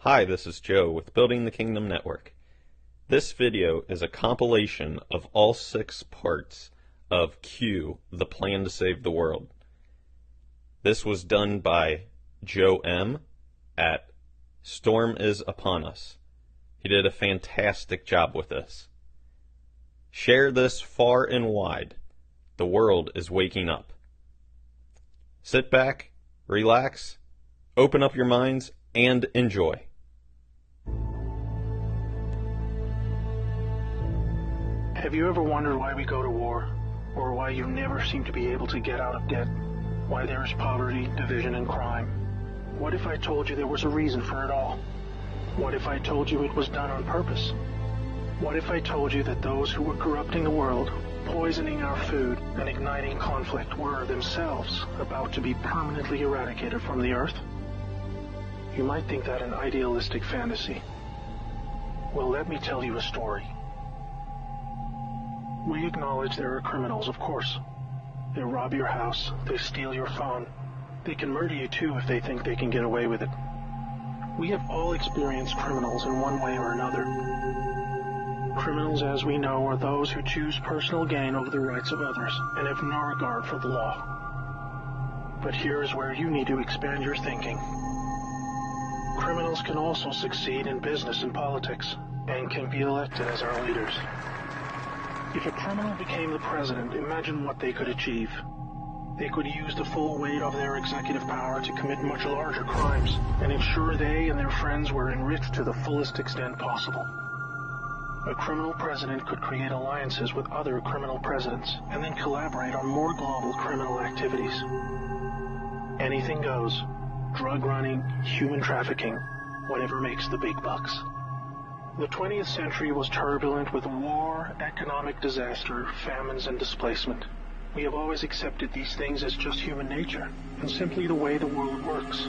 Hi, this is Joe with Building the Kingdom Network. This video is a compilation of all 6 parts of Q, The Plan to Save the World. This was done by Joe M. at Storm Is Upon Us. He did a fantastic job with this. Share this far and wide. The world is waking up. Sit back, relax, open up your minds, and enjoy. Have you ever wondered why we go to war? Or why you never seem to be able to get out of debt? Why there is poverty, division, and crime? What if I told you there was a reason for it all? What if I told you it was done on purpose? What if I told you that those who were corrupting the world, poisoning our food, and igniting conflict were themselves about to be permanently eradicated from the earth? You might think that an idealistic fantasy. Well, let me tell you a story. We acknowledge there are criminals, of course. They rob your house, they steal your phone. They can murder you too if they think they can get away with it. We have all experienced criminals in one way or another. Criminals, as we know, are those who choose personal gain over the rights of others and have no regard for the law. But here is where you need to expand your thinking. Criminals can also succeed in business and politics and can be elected as our leaders. If a criminal became the president, imagine what they could achieve. They could use the full weight of their executive power to commit much larger crimes and ensure they and their friends were enriched to the fullest extent possible. A criminal president could create alliances with other criminal presidents and then collaborate on more global criminal activities. Anything goes. Drug running, human trafficking, whatever makes the big bucks. The 20th century was turbulent with war, economic disaster, famines, and displacement. We have always accepted these things as just human nature, and simply the way the world works.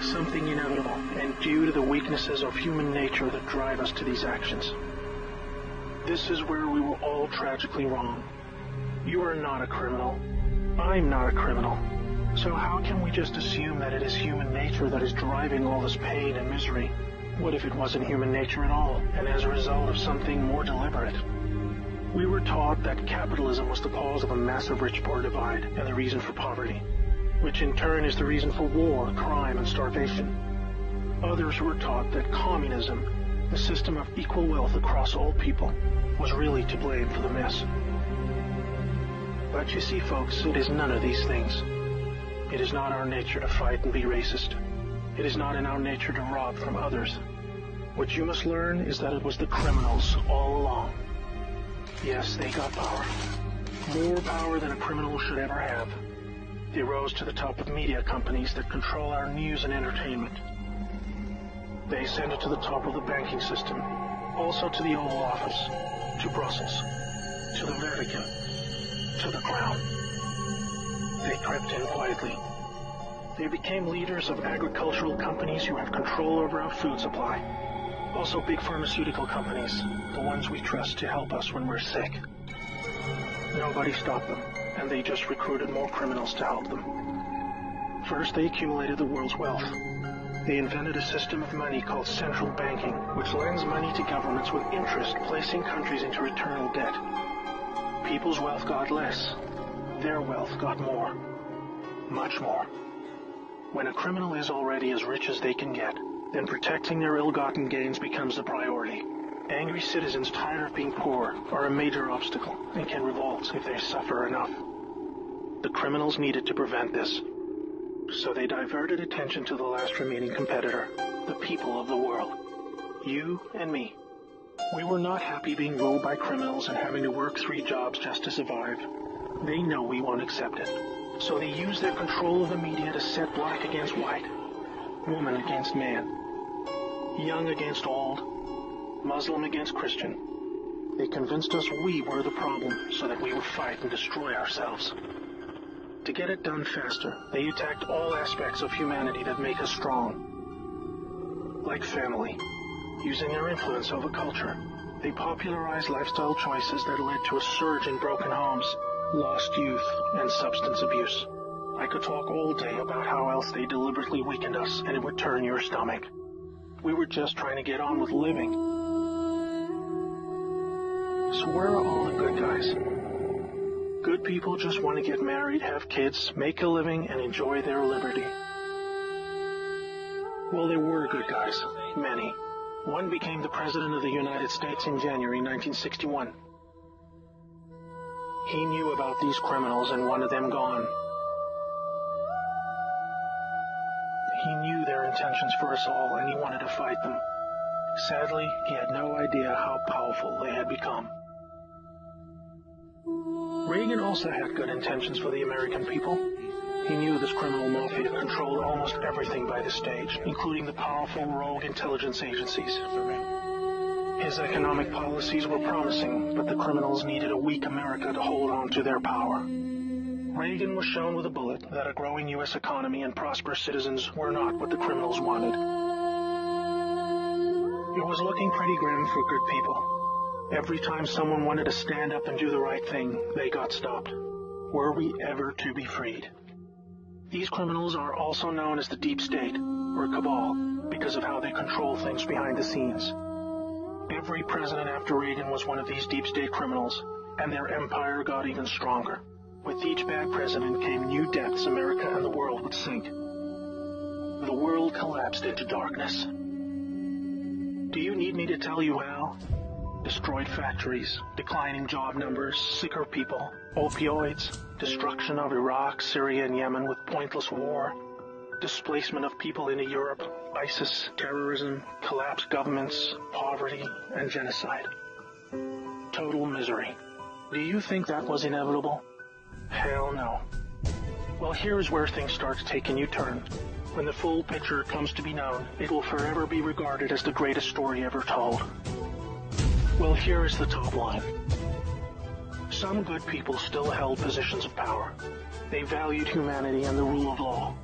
Something inevitable, and due to the weaknesses of human nature that drive us to these actions. This is where we were all tragically wrong. You are not a criminal. I'm not a criminal. So how can we just assume that it is human nature that is driving all this pain and misery? What if it wasn't human nature at all, and as a result of something more deliberate? We were taught that capitalism was the cause of a massive rich-poor divide and the reason for poverty, which in turn is the reason for war, crime, and starvation. Others were taught that communism, the system of equal wealth across all people, was really to blame for the mess. But you see, folks, it is none of these things. It is not our nature to fight and be racist. It is not in our nature to rob from others. What you must learn is that it was the criminals all along. Yes, they got power. More power than a criminal should ever have. They rose to the top of media companies that control our news and entertainment. They ascended to the top of the banking system, also to the Oval Office, to Brussels, to the Vatican, to the Crown. They crept in quietly. They became leaders of agricultural companies who have control over our food supply. Also big pharmaceutical companies, the ones we trust to help us when we're sick. Nobody stopped them, and they just recruited more criminals to help them. First, they accumulated the world's wealth. They invented a system of money called central banking, which lends money to governments with interest, placing countries into eternal debt. People's wealth got less. Their wealth got more. Much more. When a criminal is already as rich as they can get, then protecting their ill-gotten gains becomes the priority. Angry citizens tired of being poor are a major obstacle and can revolt if they suffer enough. The criminals needed to prevent this, so they diverted attention to the last remaining competitor, the people of the world. You and me. We were not happy being ruled by criminals and having to work 3 jobs just to survive. They know we won't accept it. So they use their control of the media to set black against white, woman against man, young against old, Muslim against Christian. They convinced us we were the problem so that we would fight and destroy ourselves. To get it done faster, they attacked all aspects of humanity that make us strong. Like family, using their influence over culture, they popularized lifestyle choices that led to a surge in broken homes, lost youth, and substance abuse. I could talk all day about how else they deliberately weakened us, and it would turn your stomach. We were just trying to get on with living. So where are all the good guys? Good people just want to get married, have kids, make a living, and enjoy their liberty. Well, there were good guys. Many. One became the President of the United States in January 1961. He knew about these criminals and wanted them gone. He knew their intentions for us all, and he wanted to fight them. Sadly, he had no idea how powerful they had become. Reagan also had good intentions for the American people. He knew this criminal mafia controlled almost everything by the stage, including the powerful rogue intelligence agencies. His economic policies were promising, but the criminals needed a weak America to hold on to their power. Reagan was shown with a bullet that a growing U.S. economy and prosperous citizens were not what the criminals wanted. It was looking pretty grim for good people. Every time someone wanted to stand up and do the right thing, they got stopped. Were we ever to be freed? These criminals are also known as the Deep State, or Cabal, because of how they control things behind the scenes. Every president after Reagan was one of these Deep State criminals, and their empire got even stronger. With each bad president came new depths America and the world would sink. The world collapsed into darkness. Do you need me to tell you how? Destroyed factories, declining job numbers, sicker people, opioids, destruction of Iraq, Syria, and Yemen with pointless war, displacement of people into Europe, ISIS, terrorism, collapsed governments, poverty, and genocide. Total misery. Do you think that was inevitable? Hell no. Well, here's where things start to take a new turn. When the full picture comes to be known, it will forever be regarded as the greatest story ever told. Well, here is the top line. Some good people still held positions of power. They valued humanity and the rule of law.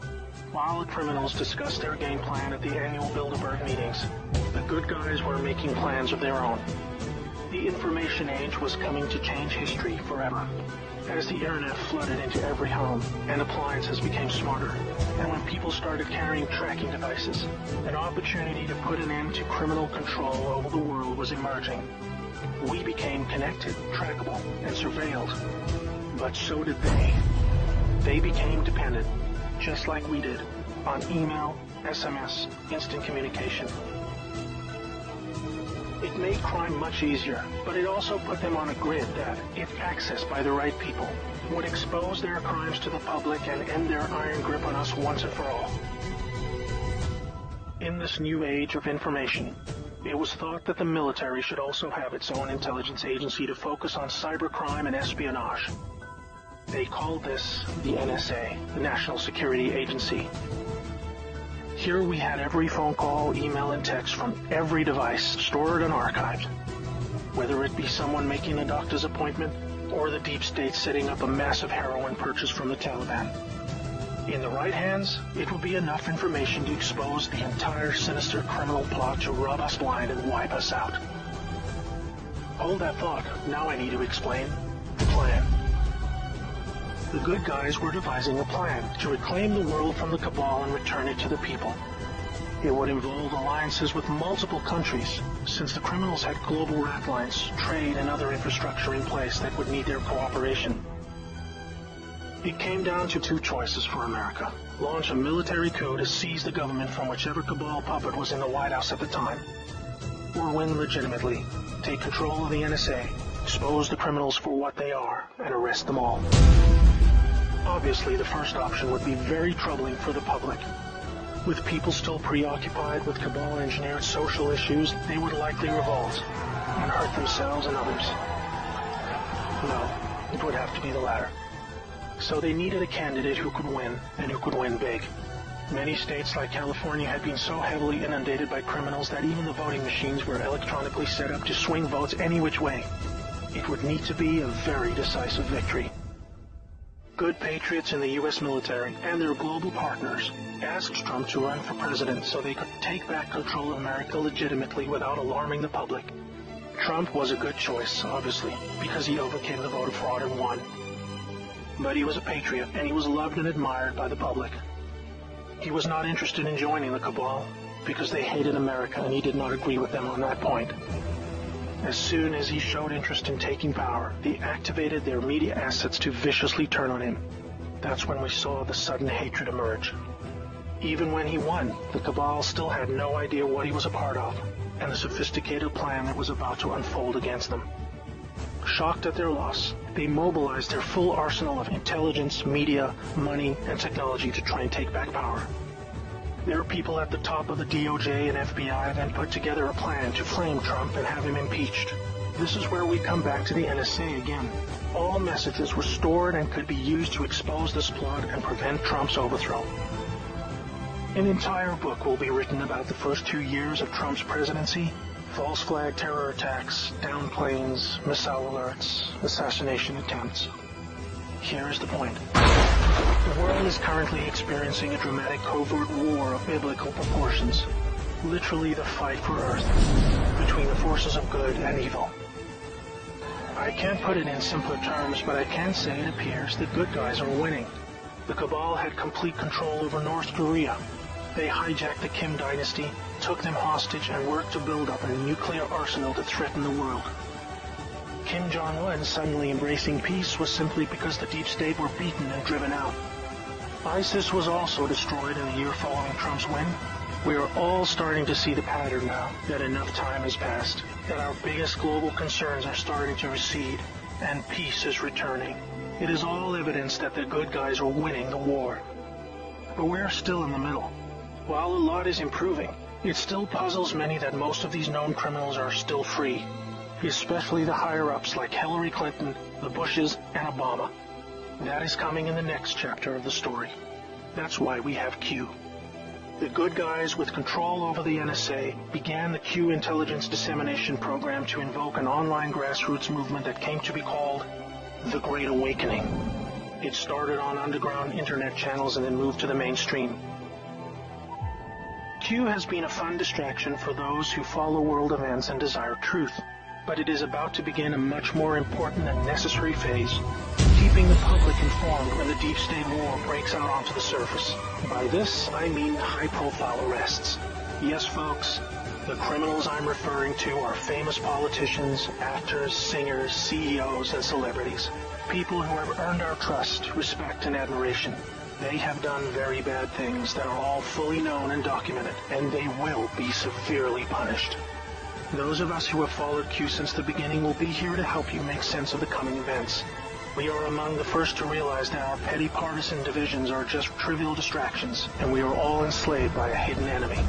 While the criminals discussed their game plan at the annual Bilderberg meetings, the good guys were making plans of their own. The information age was coming to change history forever. As the internet flooded into every home and appliances became smarter, and when people started carrying tracking devices, an opportunity to put an end to criminal control over the world was emerging. We became connected, trackable, and surveilled. But so did they. They became dependent, just like we did, on email, SMS, instant communication. It made crime much easier, but it also put them on a grid that, if accessed by the right people, would expose their crimes to the public and end their iron grip on us once and for all. In this new age of information, it was thought that the military should also have its own intelligence agency to focus on cybercrime and espionage. They called this the NSA, the National Security Agency. Here we had every phone call, email, and text from every device stored and archived. Whether it be someone making a doctor's appointment or the deep state setting up a massive heroin purchase from the Taliban. In the right hands, it would be enough information to expose the entire sinister criminal plot to rub us blind and wipe us out. Hold that thought. Now I need to explain the plan. The good guys were devising a plan to reclaim the world from the cabal and return it to the people. It would involve alliances with multiple countries, since the criminals had global rat lines, trade, and other infrastructure in place that would need their cooperation. It came down to two choices for America. Launch a military coup to seize the government from whichever cabal puppet was in the White House at the time. Or win legitimately, take control of the NSA, expose the criminals for what they are, and arrest them all. Obviously, the first option would be very troubling for the public. With people still preoccupied with cabal-engineered social issues, they would likely revolt and hurt themselves and others. No, it would have to be the latter. So they needed a candidate who could win, and who could win big. Many states like California had been so heavily inundated by criminals that even the voting machines were electronically set up to swing votes any which way. It would need to be a very decisive victory. Good patriots in the U.S. military and their global partners asked Trump to run for president so they could take back control of America legitimately without alarming the public. Trump was a good choice, obviously, because he overcame the voter fraud and won. But he was a patriot, and he was loved and admired by the public. He was not interested in joining the cabal. because they hated America and he did not agree with them on that point. As soon as he showed interest in taking power, they activated their media assets to viciously turn on him. That's when we saw the sudden hatred emerge. Even when he won, the Cabal still had no idea what he was a part of, and the sophisticated plan that was about to unfold against them. Shocked at their loss, they mobilized their full arsenal of intelligence, media, money, and technology to try and take back power. Their people at the top of the DOJ and FBI then put together a plan to frame Trump and have him impeached. This is where we come back to the NSA again. All messages were stored and could be used to expose this plot and prevent Trump's overthrow. An entire book will be written about the first 2 years of Trump's presidency. False flag terror attacks, downed planes, missile alerts, assassination attempts. Here is the point. The world is currently experiencing a dramatic covert war of biblical proportions. Literally the fight for Earth, between the forces of good and evil. I can't put it in simpler terms, but I can say it appears the good guys are winning. The Cabal had complete control over North Korea. They hijacked the Kim dynasty, took them hostage, and worked to build up a nuclear arsenal to threaten the world. Kim Jong-un suddenly embracing peace was simply because the deep state were beaten and driven out. ISIS was also destroyed in the year following Trump's win. We are all starting to see the pattern now, that enough time has passed, that our biggest global concerns are starting to recede, and peace is returning. It is all evidence that the good guys are winning the war. But we're still in the middle. While a lot is improving, it still puzzles many that most of these known criminals are still free, especially the higher-ups like Hillary Clinton, the Bushes, and Obama. That is coming in the next chapter of the story. That's why we have Q. The good guys with control over the NSA began the Q intelligence dissemination program to invoke an online grassroots movement that came to be called the Great Awakening. It started on underground internet channels and then moved to the mainstream. Q has been a fun distraction for those who follow world events and desire truth, but it is about to begin a much more important and necessary phase, keeping the public informed when the deep state war breaks out onto the surface. By this, I mean high-profile arrests. Yes, folks, the criminals I'm referring to are famous politicians, actors, singers, CEOs, and celebrities. People who have earned our trust, respect, and admiration. They have done very bad things that are all fully known and documented, and they will be severely punished. Those of us who have followed Q since the beginning will be here to help you make sense of the coming events. We are among the first to realize that our petty partisan divisions are just trivial distractions, and we are all enslaved by a hidden enemy.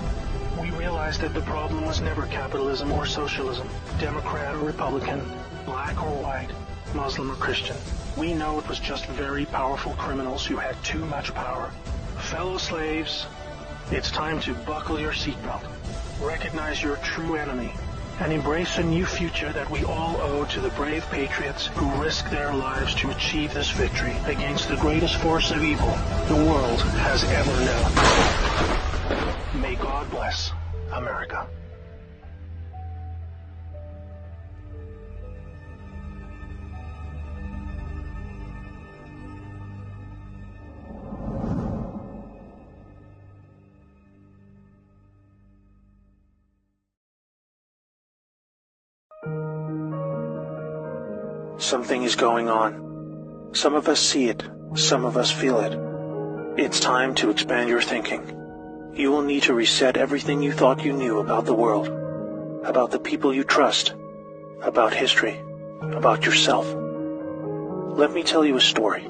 We realize that the problem was never capitalism or socialism, Democrat or Republican, black or white, Muslim or Christian. We know it was just very powerful criminals who had too much power. Fellow slaves, it's time to buckle your seatbelt, recognize your true enemy, and embrace a new future that we all owe to the brave patriots who risked their lives to achieve this victory against the greatest force of evil the world has ever known. May God bless America. Something is going on. Some of us see it, some of us feel it. It's time to expand your thinking. You will need to reset everything you thought you knew about the world, about the people you trust, about history, about yourself. Let me tell you a story.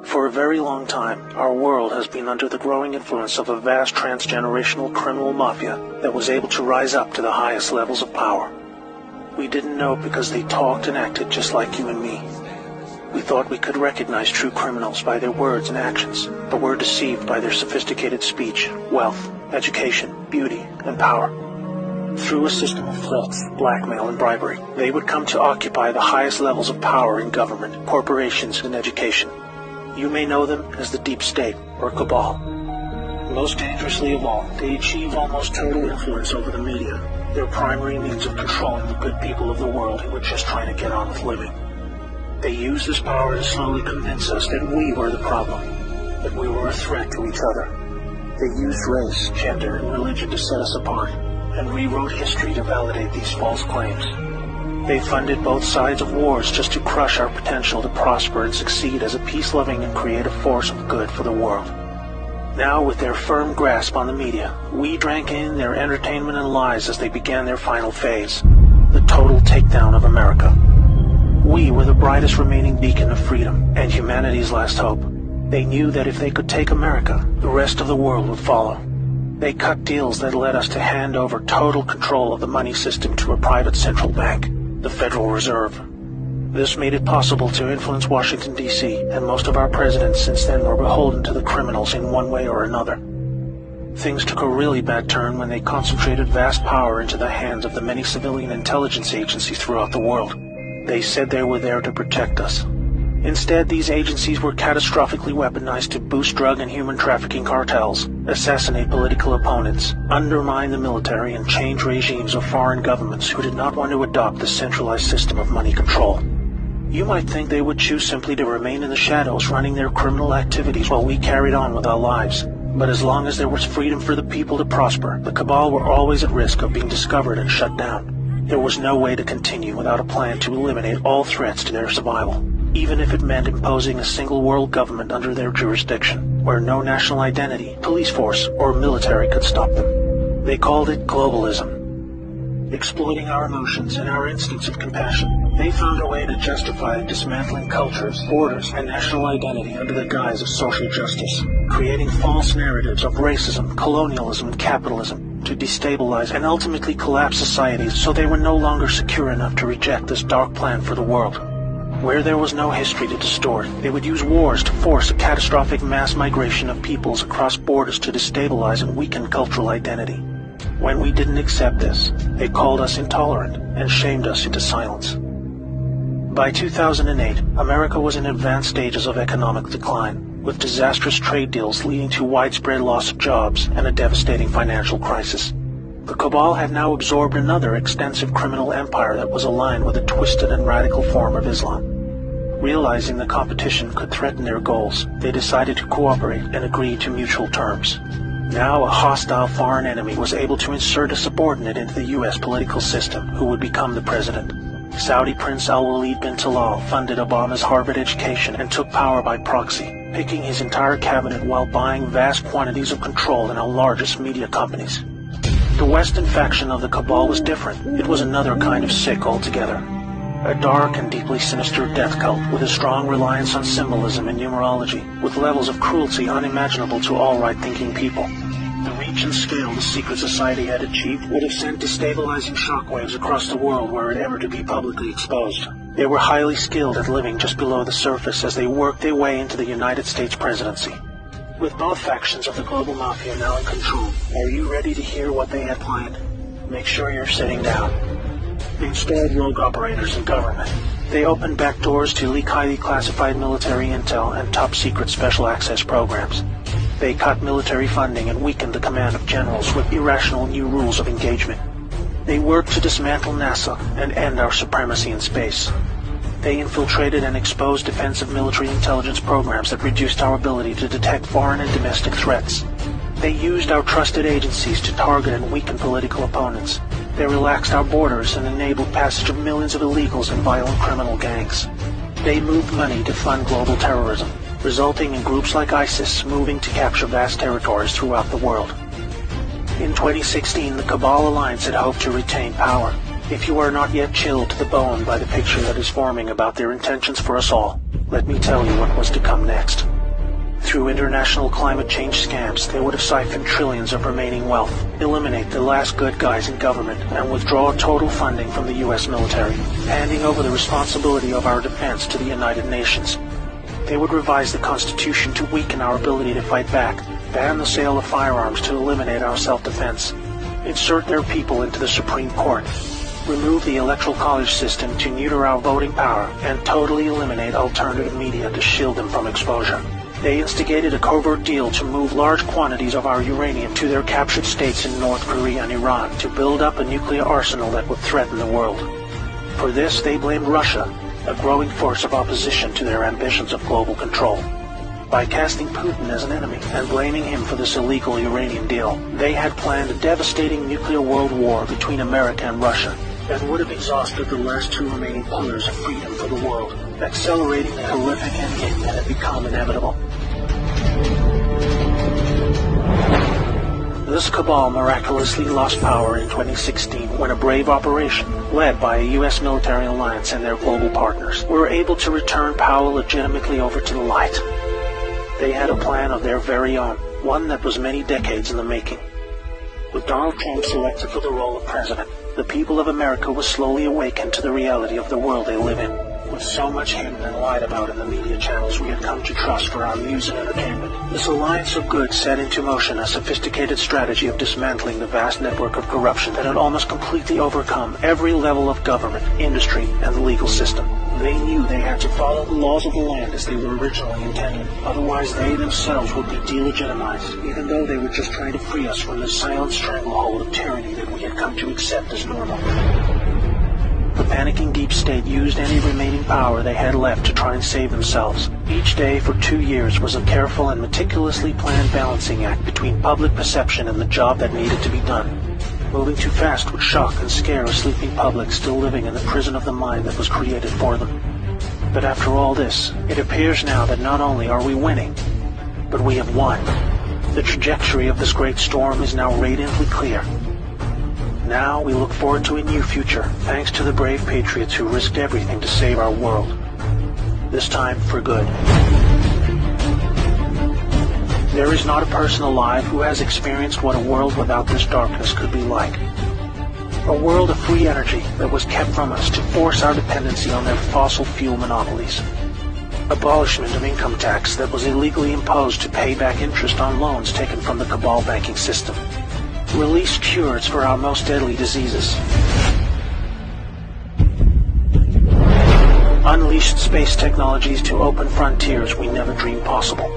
For a very long time, our world has been under the growing influence of a vast transgenerational criminal mafia that was able to rise up to the highest levels of power. We didn't know because they talked and acted just like you and me. We thought we could recognize true criminals by their words and actions, but were deceived by their sophisticated speech, wealth, education, beauty, and power. Through a system of threats, blackmail, and bribery, they would come to occupy the highest levels of power in government, corporations, and education. You may know them as the Deep State or Cabal. Most dangerously of all, they achieve almost total influence over the media, their primary means of controlling the good people of the world who were just trying to get on with living. They used this power to slowly convince us that we were the problem, that we were a threat to each other. They used race, gender, and religion to set us apart, and rewrote history to validate these false claims. They funded both sides of wars just to crush our potential to prosper and succeed as a peace-loving and creative force of good for the world. Now, with their firm grasp on the media, we drank in their entertainment and lies as they began their final phase, the total takedown of America. We were the brightest remaining beacon of freedom and humanity's last hope. They knew that if they could take America, the rest of the world would follow. They cut deals that led us to hand over total control of the money system to a private central bank, the Federal Reserve. This made it possible to influence Washington, D.C., and most of our presidents since then were beholden to the criminals in one way or another. Things took a really bad turn when they concentrated vast power into the hands of the many civilian intelligence agencies throughout the world. They said they were there to protect us. Instead, these agencies were catastrophically weaponized to boost drug and human trafficking cartels, assassinate political opponents, undermine the military, and change regimes of foreign governments who did not want to adopt the centralized system of money control. You might think they would choose simply to remain in the shadows running their criminal activities while we carried on with our lives. But as long as there was freedom for the people to prosper, the cabal were always at risk of being discovered and shut down. There was no way to continue without a plan to eliminate all threats to their survival, even if it meant imposing a single world government under their jurisdiction, where no national identity, police force, or military could stop them. They called it globalism. Exploiting our emotions and our instincts of compassion, they found a way to justify dismantling cultures, borders, and national identity under the guise of social justice, creating false narratives of racism, colonialism, and capitalism to destabilize and ultimately collapse societies so they were no longer secure enough to reject this dark plan for the world. Where there was no history to distort, they would use wars to force a catastrophic mass migration of peoples across borders to destabilize and weaken cultural identity. When we didn't accept this, they called us intolerant and shamed us into silence. By 2008, America was in advanced stages of economic decline, with disastrous trade deals leading to widespread loss of jobs and a devastating financial crisis. The cabal had now absorbed another extensive criminal empire that was aligned with a twisted and radical form of Islam. Realizing the competition could threaten their goals, they decided to cooperate and agree to mutual terms. Now a hostile foreign enemy was able to insert a subordinate into the U.S. political system who would become the president. Saudi Prince Al-Walid bin Talal funded Obama's Harvard education and took power by proxy, picking his entire cabinet while buying vast quantities of control in our largest media companies. The Western faction of the cabal was different. It was another kind of sick altogether. A dark and deeply sinister death cult with a strong reliance on symbolism and numerology, with levels of cruelty unimaginable to all right-thinking people. The reach and scale the secret society had achieved would have sent destabilizing shockwaves across the world were it ever to be publicly exposed. They were highly skilled at living just below the surface as they worked their way into the United States presidency. With both factions of the global mafia now in control, are you ready to hear what they had planned? Make sure you're sitting down. They installed rogue operators in government. They opened back doors to leak highly classified military intel and top-secret special access programs. They cut military funding and weakened the command of generals with irrational new rules of engagement. They worked to dismantle NASA and end our supremacy in space. They infiltrated and exposed defensive military intelligence programs that reduced our ability to detect foreign and domestic threats. They used our trusted agencies to target and weaken political opponents. They relaxed our borders and enabled passage of millions of illegals and violent criminal gangs. They moved money to fund global terrorism, resulting in groups like ISIS moving to capture vast territories throughout the world. In 2016, the Cabal Alliance had hoped to retain power. If you are not yet chilled to the bone by the picture that is forming about their intentions for us all, let me tell you what was to come next. Through international climate change scams, they would have siphoned trillions of remaining wealth, eliminate the last good guys in government, and withdraw total funding from the U.S. military, handing over the responsibility of our defense to the United Nations. They would revise the Constitution to weaken our ability to fight back, ban the sale of firearms to eliminate our self-defense, insert their people into the Supreme Court, remove the Electoral College system to neuter our voting power, and totally eliminate alternative media to shield them from exposure. They instigated a covert deal to move large quantities of our uranium to their captured states in North Korea and Iran to build up a nuclear arsenal that would threaten the world. For this, they blamed Russia, a growing force of opposition to their ambitions of global control. by casting Putin as an enemy and blaming him for this illegal uranium deal. They had planned a devastating nuclear world war between America and Russia that would have exhausted the last two remaining pillars of freedom for the world, accelerating the horrific endgame that had become inevitable. This cabal miraculously lost power in 2016 when a brave operation, led by a U.S. military alliance and their global partners, were able to return power legitimately over to the light. They had a plan of their very own, one that was many decades in the making. With Donald Trump selected for the role of president, the people of America was slowly awakened to the reality of the world they live in. With so much hidden and lied about in the media channels we had come to trust for our news and entertainment, this alliance of good set into motion a sophisticated strategy of dismantling the vast network of corruption that had almost completely overcome every level of government, industry, and the legal system. They knew they had to follow the laws of the land as they were originally intended. Otherwise, they themselves would be delegitimized, even though they were just trying to free us from the silent stranglehold of tyranny that we had come to accept as normal. The panicking deep state used any remaining power they had left to try and save themselves. Each day for 2 years was a careful and meticulously planned balancing act between public perception and the job that needed to be done. Moving too fast would shock and scare a sleeping public still living in the prison of the mind that was created for them. But after all this, it appears now that not only are we winning, but we have won. The trajectory of this great storm is now radiantly clear. Now we look forward to a new future, thanks to the brave patriots who risked everything to save our world. This time for good. There is not a person alive who has experienced what a world without this darkness could be like. A world of free energy that was kept from us to force our dependency on their fossil fuel monopolies. Abolishment of income tax that was illegally imposed to pay back interest on loans taken from the cabal banking system. Released cures for our most deadly diseases. Unleashed space technologies to open frontiers we never dreamed possible.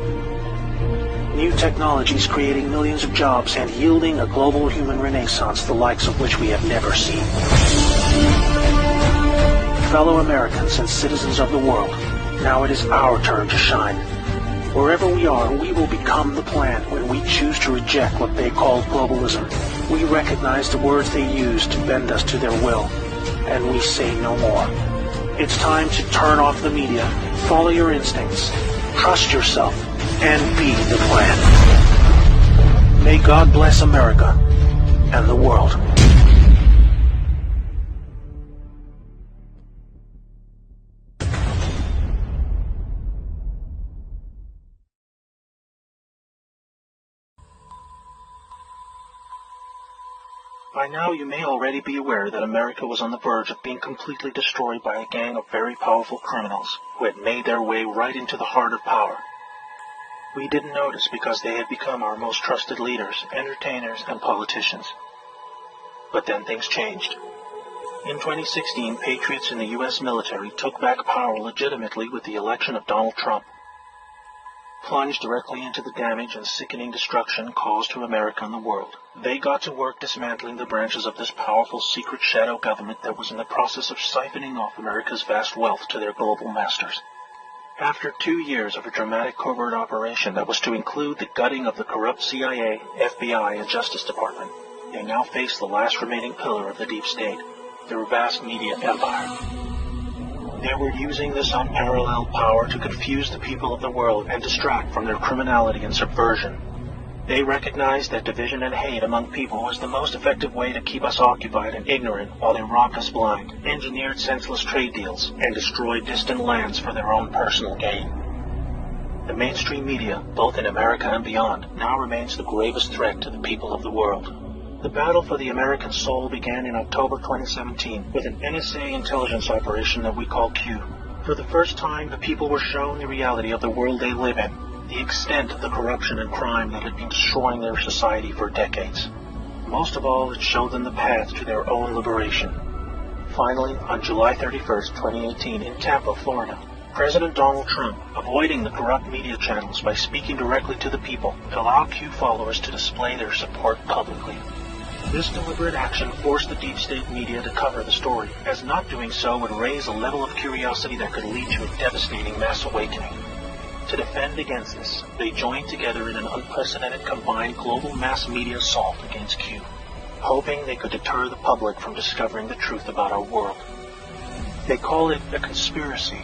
New technologies creating millions of jobs and yielding a global human renaissance the likes of which we have never seen. Fellow Americans and citizens of the world, now it is our turn to shine. Wherever we are, we will become the plan when we choose to reject what they call globalism. We recognize the words they use to bend us to their will, and we say no more. It's time to turn off the media, follow your instincts, trust yourself, and be the plan. May God bless America and the world. By now you may already be aware that America was on the verge of being completely destroyed by a gang of very powerful criminals who had made their way right into the heart of power. We didn't notice because they had become our most trusted leaders, entertainers, and politicians. But then things changed. In 2016, patriots in the U.S. military took back power legitimately with the election of Donald Trump. Plunged directly into the damage and sickening destruction caused to America and the world. They got to work dismantling the branches of this powerful secret shadow government that was in the process of siphoning off America's vast wealth to their global masters. After 2 years of a dramatic covert operation that was to include the gutting of the corrupt CIA, FBI, and Justice Department, they now face the last remaining pillar of the deep state, their vast media empire. They were using this unparalleled power to confuse the people of the world and distract from their criminality and subversion. They recognized that division and hate among people was the most effective way to keep us occupied and ignorant while they robbed us blind, engineered senseless trade deals, and destroyed distant lands for their own personal gain. The mainstream media, both in America and beyond, now remains the gravest threat to the people of the world. The battle for the American soul began in October 2017 with an NSA intelligence operation that we call Q. For the first time, the people were shown the reality of the world they live in, the extent of the corruption and crime that had been destroying their society for decades. Most of all, it showed them the path to their own liberation. Finally, on July 31st, 2018, in Tampa, Florida, President Donald Trump, avoiding the corrupt media channels by speaking directly to the people, allowed Q followers to display their support publicly. This deliberate action forced the deep state media to cover the story, as not doing so would raise a level of curiosity that could lead to a devastating mass awakening. To defend against this, they joined together in an unprecedented combined global mass media assault against Q, hoping they could deter the public from discovering the truth about our world. They call it a conspiracy,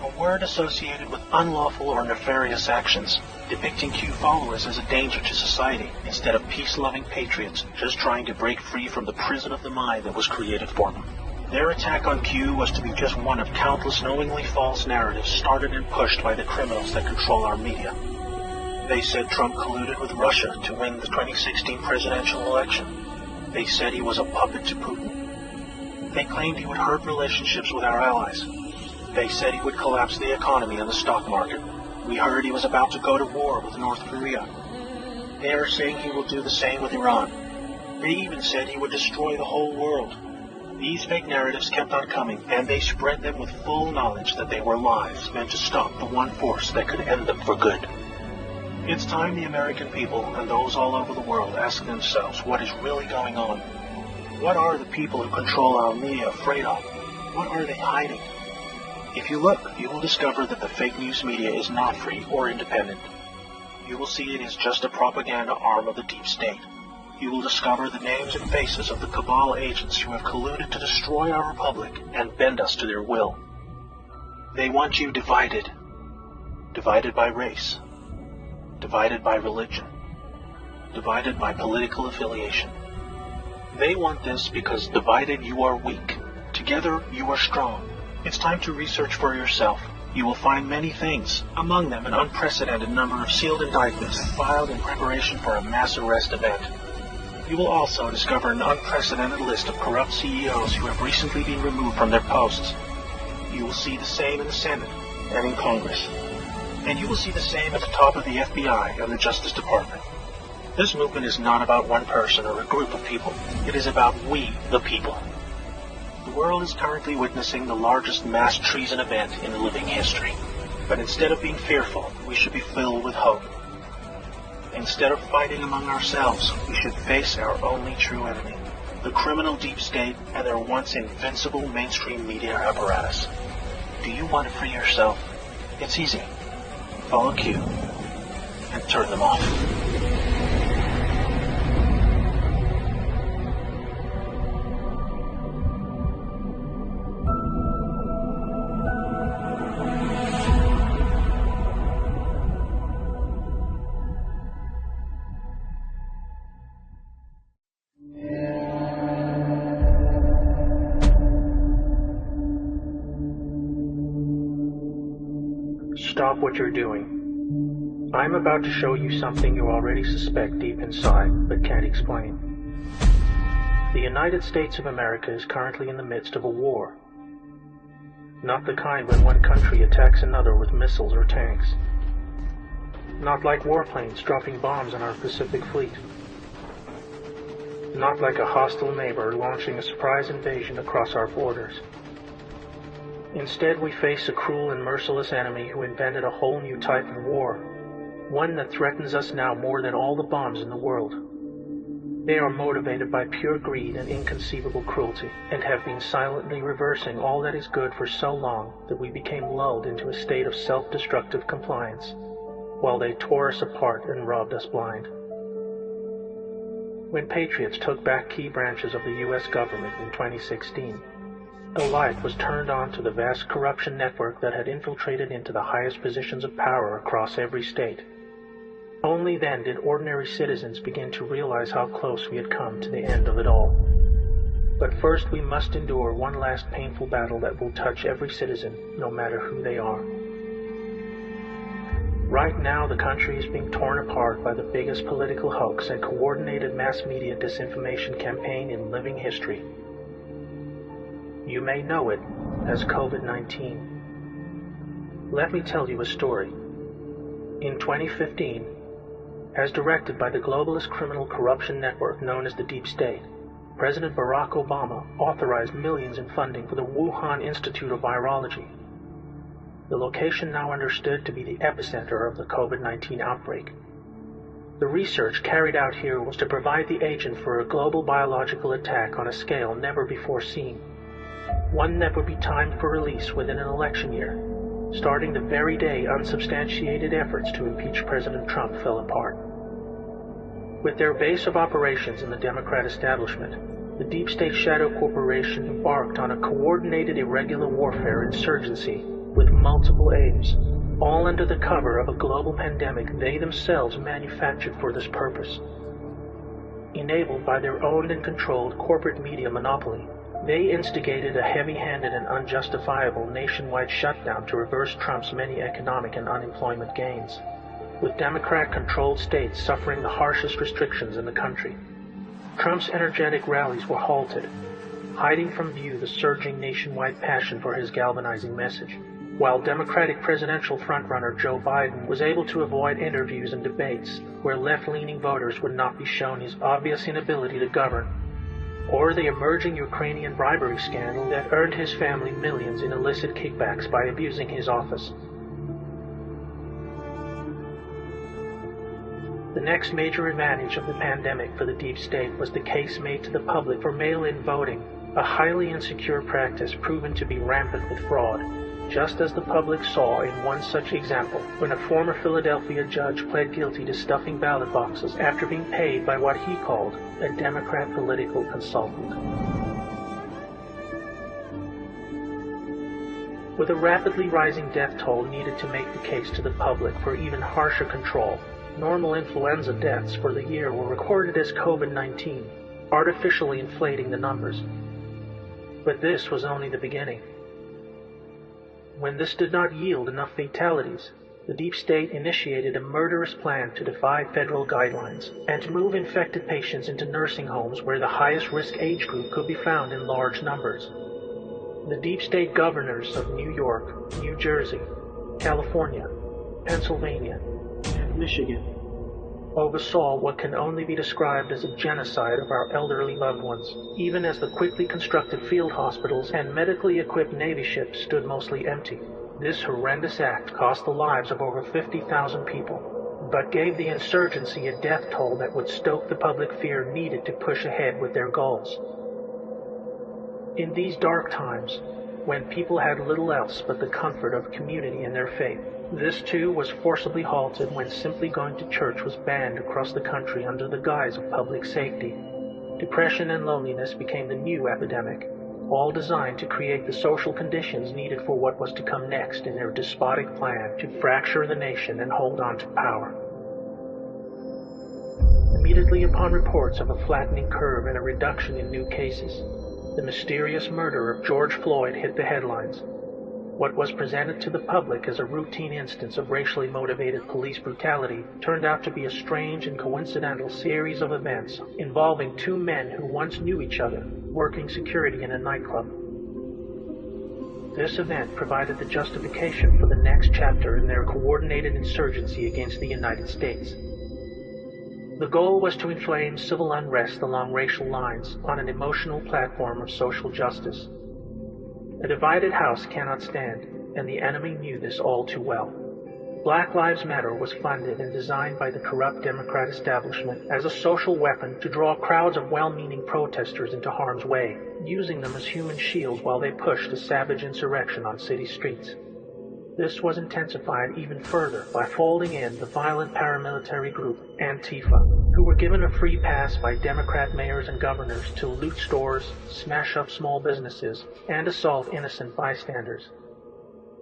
a word associated with unlawful or nefarious actions, depicting Q followers as a danger to society instead of peace-loving patriots just trying to break free from the prison of the mind that was created for them. Their attack on Q was to be just one of countless knowingly false narratives started and pushed by the criminals that control our media. They said Trump colluded with Russia to win the 2016 presidential election. They said he was a puppet to Putin. They claimed he would hurt relationships with our allies. They said he would collapse the economy and the stock market. We heard he was about to go to war with North Korea. They are saying he will do the same with Iran. They even said he would destroy the whole world. These fake narratives kept on coming, and they spread them with full knowledge that they were lies meant to stop the one force that could end them for good. It's time the American people and those all over the world ask themselves what is really going on. What are the people who control our media afraid of? What are they hiding? If you look, you will discover that the fake news media is not free or independent. You will see it is just a propaganda arm of the deep state. You will discover the names and faces of the cabal agents who have colluded to destroy our republic and bend us to their will. They want you divided. Divided by race. Divided by religion. Divided by political affiliation. They want this because divided you are weak. Together you are strong. It's time to research for yourself. You will find many things, among them an unprecedented number of sealed indictments filed in preparation for a mass arrest event. You will also discover an unprecedented list of corrupt CEOs who have recently been removed from their posts. You will see the same in the Senate and in Congress. And you will see the same at the top of the FBI and the Justice Department. This movement is not about one person or a group of people. It is about we, the people. The world is currently witnessing the largest mass treason event in living history. But instead of being fearful, we should be filled with hope. Instead of fighting among ourselves, we should face our only true enemy, the criminal deep state and their once invincible mainstream media apparatus. Do you want to free yourself? It's easy. Follow Q and turn them off. Stop what you're doing. I'm about to show you something you already suspect deep inside, but can't explain. The United States of America is currently in the midst of a war. Not the kind when one country attacks another with missiles or tanks. Not like warplanes dropping bombs on our Pacific Fleet. Not like a hostile neighbor launching a surprise invasion across our borders. Instead, we face a cruel and merciless enemy who invented a whole new type of war, one that threatens us now more than all the bombs in the world. They are motivated by pure greed and inconceivable cruelty, and have been silently reversing all that is good for so long that we became lulled into a state of self-destructive compliance, while they tore us apart and robbed us blind. When patriots took back key branches of the U.S. government in 2016, a light was turned on to the vast corruption network that had infiltrated into the highest positions of power across every state. Only then did ordinary citizens begin to realize how close we had come to the end of it all. But first we must endure one last painful battle that will touch every citizen, no matter who they are. Right now, the country is being torn apart by the biggest political hoax and coordinated mass media disinformation campaign in living history. You may know it as COVID-19. Let me tell you a story. In 2015, as directed by the globalist criminal corruption network known as the Deep State, President Barack Obama authorized millions in funding for the Wuhan Institute of Virology, the location now understood to be the epicenter of the COVID-19 outbreak. The research carried out here was to provide the agent for a global biological attack on a scale never before seen, one that would be timed for release within an election year. starting the very day unsubstantiated efforts to impeach President Trump fell apart. With their base of operations in the Democrat establishment, the Deep State Shadow Corporation embarked on a coordinated irregular warfare insurgency with multiple aims, all under the cover of a global pandemic they themselves manufactured for this purpose. Enabled by their owned and controlled corporate media monopoly, they instigated a heavy-handed and unjustifiable nationwide shutdown to reverse Trump's many economic and unemployment gains, with Democrat-controlled states suffering the harshest restrictions in the country. Trump's energetic rallies were halted, hiding from view the surging nationwide passion for his galvanizing message, while Democratic presidential frontrunner Joe Biden was able to avoid interviews and debates where left-leaning voters would not be shown his obvious inability to govern, or the emerging Ukrainian bribery scandal that earned his family millions in illicit kickbacks by abusing his office. The next major advantage of the pandemic for the deep state was the case made to the public for mail-in voting, a highly insecure practice proven to be rampant with fraud, just as the public saw in one such example when a former Philadelphia judge pled guilty to stuffing ballot boxes after being paid by what he called a Democrat political consultant. With a rapidly rising death toll needed to make the case to the public for even harsher control, normal influenza deaths for the year were recorded as COVID-19, artificially inflating the numbers. But this was only the beginning. When this did not yield enough fatalities, the deep state initiated a murderous plan to defy federal guidelines and to move infected patients into nursing homes where the highest risk age group could be found in large numbers. The deep state governors of New York, New Jersey, California, Pennsylvania, and Michigan oversaw what can only be described as a genocide of our elderly loved ones, even as the quickly constructed field hospitals and medically equipped Navy ships stood mostly empty. This horrendous act cost the lives of over 50,000 people, but gave the insurgency a death toll that would stoke the public fear needed to push ahead with their goals. In these dark times, when people had little else but the comfort of community in their faith, this too was forcibly halted when simply going to church was banned across the country under the guise of public safety. Depression and loneliness became the new epidemic, all designed to create the social conditions needed for what was to come next in their despotic plan to fracture the nation and hold on to power. Immediately upon reports of a flattening curve and a reduction in new cases, the mysterious murder of George Floyd hit the headlines. What was presented to the public as a routine instance of racially motivated police brutality turned out to be a strange and coincidental series of events involving two men who once knew each other, working security in a nightclub. This event provided the justification for the next chapter in their coordinated insurgency against the United States. The goal was to inflame civil unrest along racial lines on an emotional platform of social justice. A divided house cannot stand, and the enemy knew this all too well. Black Lives Matter was funded and designed by the corrupt Democrat establishment as a social weapon to draw crowds of well-meaning protesters into harm's way, using them as human shields while they pushed a savage insurrection on city streets. This was intensified even further by folding in the violent paramilitary group Antifa, who were given a free pass by Democrat mayors and governors to loot stores, smash up small businesses, and assault innocent bystanders.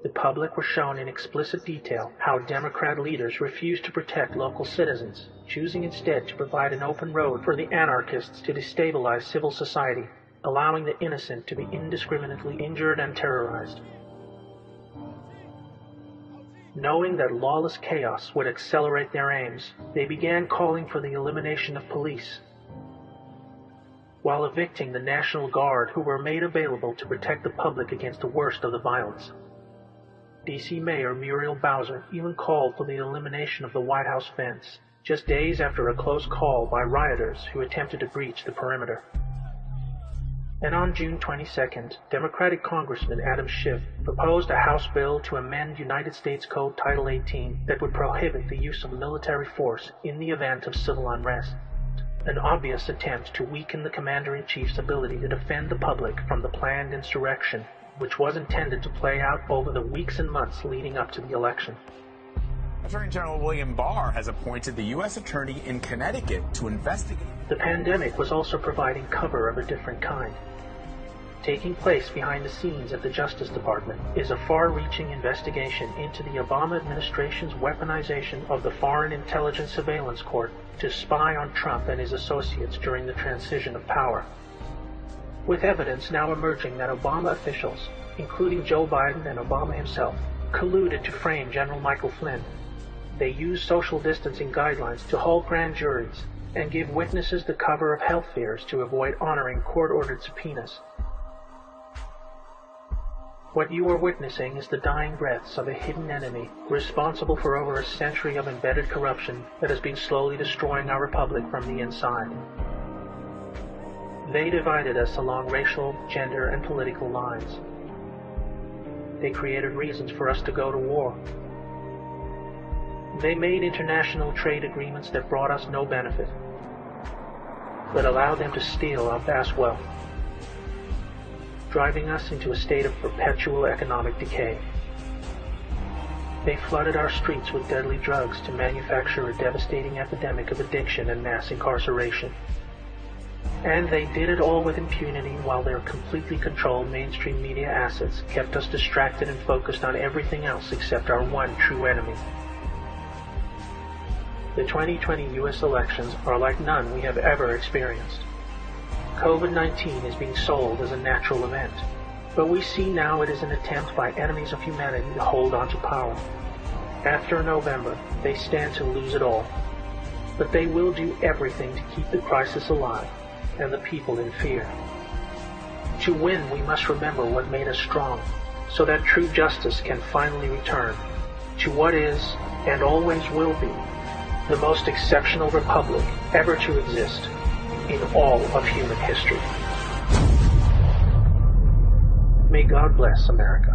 The public were shown in explicit detail how Democrat leaders refused to protect local citizens, choosing instead to provide an open road for the anarchists to destabilize civil society, allowing the innocent to be indiscriminately injured and terrorized. Knowing that lawless chaos would accelerate their aims, they began calling for the elimination of police, while evicting the National Guard, who were made available to protect the public against the worst of the violence. D.C. Mayor Muriel Bowser even called for the elimination of the White House fence, just days after a close call by rioters who attempted to breach the perimeter. And on June 22nd, Democratic Congressman Adam Schiff proposed a House bill to amend United States Code Title 18 that would prohibit the use of military force in the event of civil unrest. an obvious attempt to weaken the Commander-in-Chief's ability to defend the public from the planned insurrection, which was intended to play out over the weeks and months leading up to the election. Attorney General William Barr has appointed the U.S. Attorney in Connecticut to investigate. The pandemic was also providing cover of a different kind. Taking place behind the scenes at the Justice Department is a far-reaching investigation into the Obama administration's weaponization of the Foreign Intelligence Surveillance Court to spy on Trump and his associates during the transition of power. With evidence now emerging that Obama officials, including Joe Biden and Obama himself, colluded to frame General Michael Flynn, they used social distancing guidelines to hold grand juries and give witnesses the cover of health fears to avoid honoring court-ordered subpoenas. What you are witnessing is the dying breaths of a hidden enemy responsible for over a century of embedded corruption that has been slowly destroying our republic from the inside. They divided us along racial, gender, and political lines. They created reasons for us to go to war. They made international trade agreements that brought us no benefit, but allowed them to steal our vast wealth, driving us into a state of perpetual economic decay. They flooded our streets with deadly drugs to manufacture a devastating epidemic of addiction and mass incarceration. And they did it all with impunity while their completely controlled mainstream media assets kept us distracted and focused on everything else except our one true enemy. The 2020 U.S. elections are like none we have ever experienced. COVID-19 is being sold as a natural event, but we see now it is an attempt by enemies of humanity to hold on to power. After November, they stand to lose it all, but they will do everything to keep the crisis alive and the people in fear. To win, we must remember what made us strong, so that true justice can finally return to what is, and always will be, the most exceptional republic ever to exist in all of human history. May God bless America.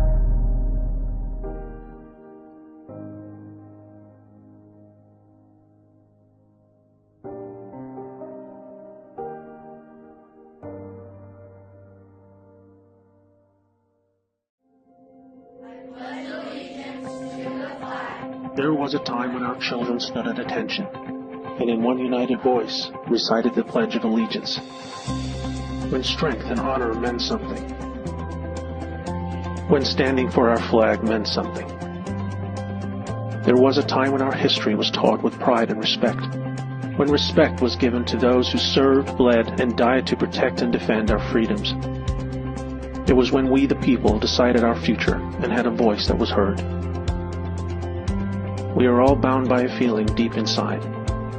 There was a time when our children stood at attention, and in one united voice recited the Pledge of Allegiance, when strength and honor meant something, when standing for our flag meant something. There was a time when our history was taught with pride and respect, when respect was given to those who served, bled, and died to protect and defend our freedoms. It was when we, the people, decided our future and had a voice that was heard. We are all bound by a feeling deep inside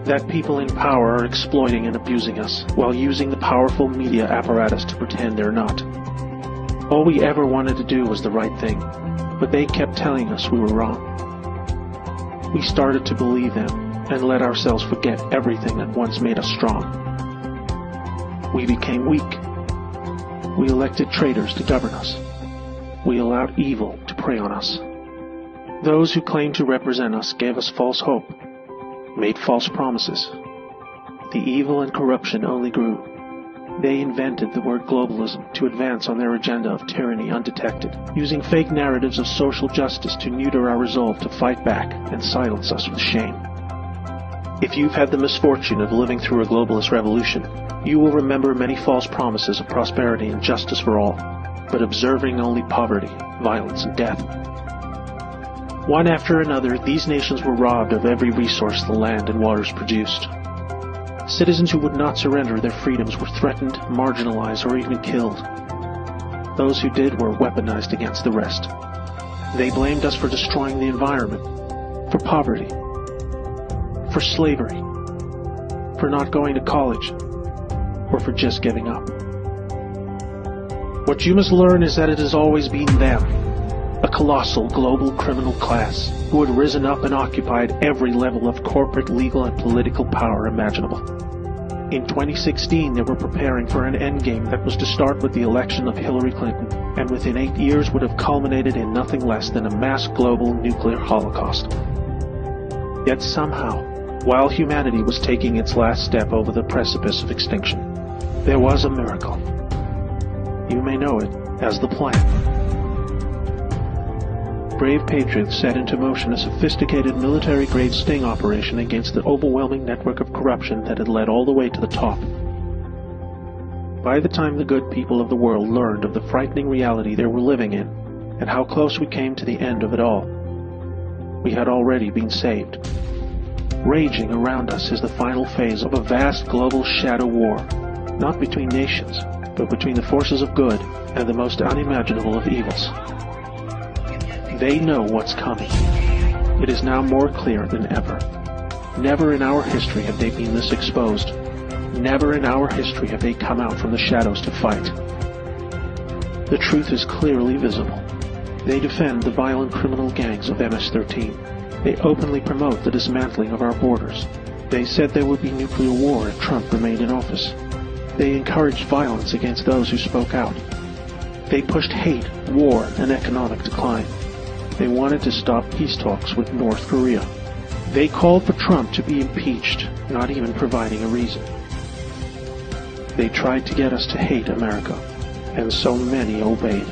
that people in power are exploiting and abusing us while using the powerful media apparatus to pretend they're not. All we ever wanted to do was the right thing, but they kept telling us we were wrong. We started to believe them and let ourselves forget everything that once made us strong. We became weak. We elected traitors to govern us. We allowed evil to prey on us. Those who claimed to represent us gave us false hope, made false promises. The evil and corruption only grew. They invented the word globalism to advance on their agenda of tyranny undetected, using fake narratives of social justice to neuter our resolve to fight back and silence us with shame. If you've had the misfortune of living through a globalist revolution, you will remember many false promises of prosperity and justice for all, but observing only poverty, violence, and death. One after another, these nations were robbed of every resource the land and waters produced. Citizens who would not surrender their freedoms were threatened, marginalized, or even killed. Those who did were weaponized against the rest. They blamed us for destroying the environment, for poverty, for slavery, for not going to college, or for just giving up. What you must learn is that it has always been them, a colossal global criminal class who had risen up and occupied every level of corporate, legal, and political power imaginable. In 2016, they were preparing for an endgame that was to start with the election of Hillary Clinton, and within 8 years would have culminated in nothing less than a mass global nuclear holocaust. Yet somehow, while humanity was taking its last step over the precipice of extinction, there was a miracle. You may know it as the Plan. Brave patriots set into motion a sophisticated military-grade sting operation against the overwhelming network of corruption that had led all the way to the top. By the time the good people of the world learned of the frightening reality they were living in, and how close we came to the end of it all, we had already been saved. Raging around us is the final phase of a vast global shadow war, not between nations, but between the forces of good and the most unimaginable of evils. They know what's coming. It is now more clear than ever. Never in our history have they been this exposed. Never in our history have they come out from the shadows to fight. The truth is clearly visible. They defend the violent criminal gangs of MS-13. They openly promote the dismantling of our borders. They said there would be nuclear war if Trump remained in office. They encouraged violence against those who spoke out. They pushed hate, war, and economic decline. They wanted to stop peace talks with North Korea. They called for Trump to be impeached, not even providing a reason. They tried to get us to hate America, and so many obeyed.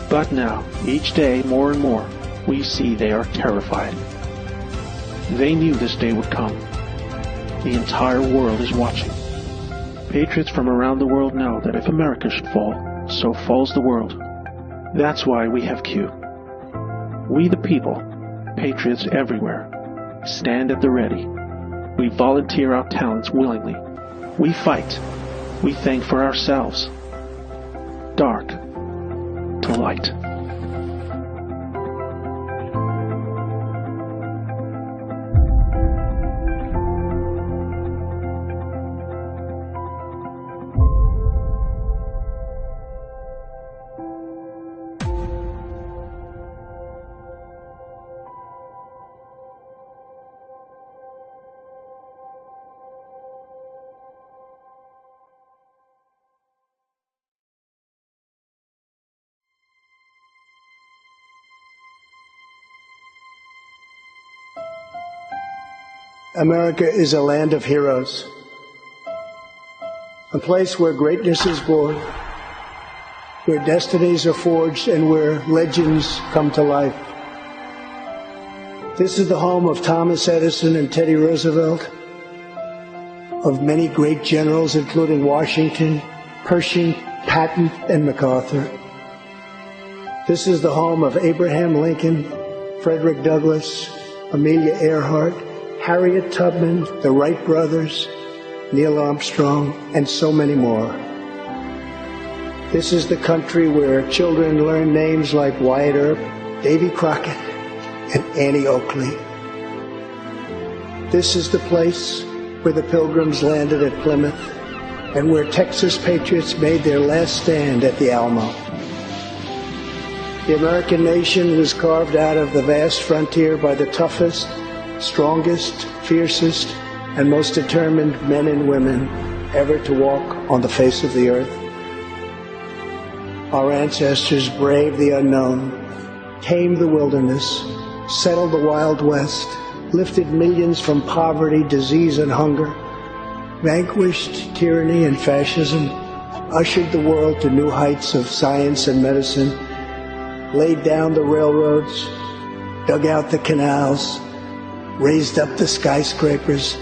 But now, each day more and more, we see they are terrified. They knew this day would come. The entire world is watching. Patriots from around the world know that if America should fall, so falls the world. That's why we have Q. We the people, patriots everywhere, stand at the ready. We volunteer our talents willingly. We fight. We think for ourselves. Dark to light. America is a land of heroes, a place where greatness is born, where destinies are forged, and where legends come to life. This is the home of Thomas Edison and Teddy Roosevelt, of many great generals including Washington, Pershing, Patton, and MacArthur. This is the home of Abraham Lincoln, Frederick Douglass, Amelia Earhart, Harriet Tubman, the Wright brothers, Neil Armstrong, and so many more. This is the country where children learn names like Wyatt Earp, Davy Crockett, and Annie Oakley. This is the place where the Pilgrims landed at Plymouth and where Texas patriots made their last stand at the Alamo. The American nation was carved out of the vast frontier by the toughest, strongest, fiercest, and most determined men and women ever to walk on the face of the earth. Our ancestors braved the unknown, tamed the wilderness, settled the Wild West, lifted millions from poverty, disease, and hunger, vanquished tyranny and fascism, ushered the world to new heights of science and medicine, laid down the railroads, dug out the canals, raised up the skyscrapers.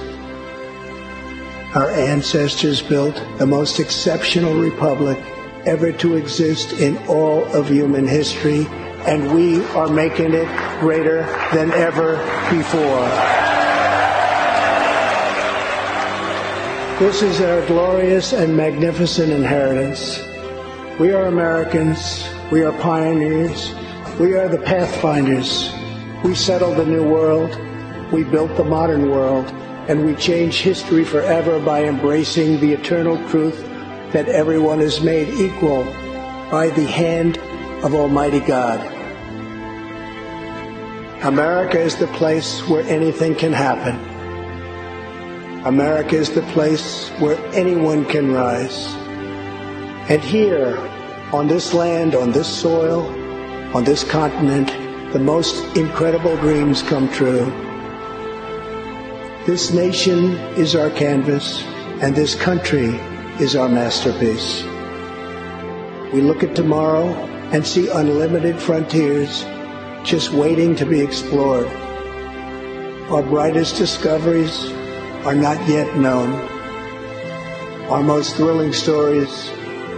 Our ancestors built the most exceptional republic ever to exist in all of human history, and we are making it greater than ever before. This is our glorious and magnificent inheritance. We are Americans. We are pioneers. We are the pathfinders. We settled the new world. We built the modern world, and we changed history forever by embracing the eternal truth that everyone is made equal by the hand of Almighty God. America is the place where anything can happen. America is the place where anyone can rise. And here, on this land, on this soil, on this continent, the most incredible dreams come true. This nation is our canvas, and this country is our masterpiece. We look at tomorrow and see unlimited frontiers just waiting to be explored. Our brightest discoveries are not yet known. Our most thrilling stories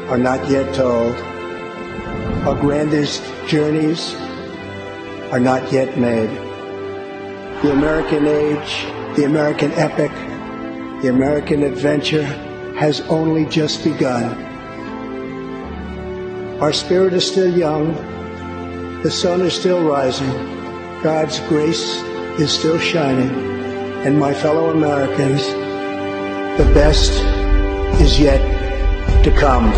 are not yet told. Our grandest journeys are not yet made. The American age, the American epic, the American adventure has only just begun. Our spirit is still young. The sun is still rising. God's grace is still shining. And my fellow Americans, the best is yet to come.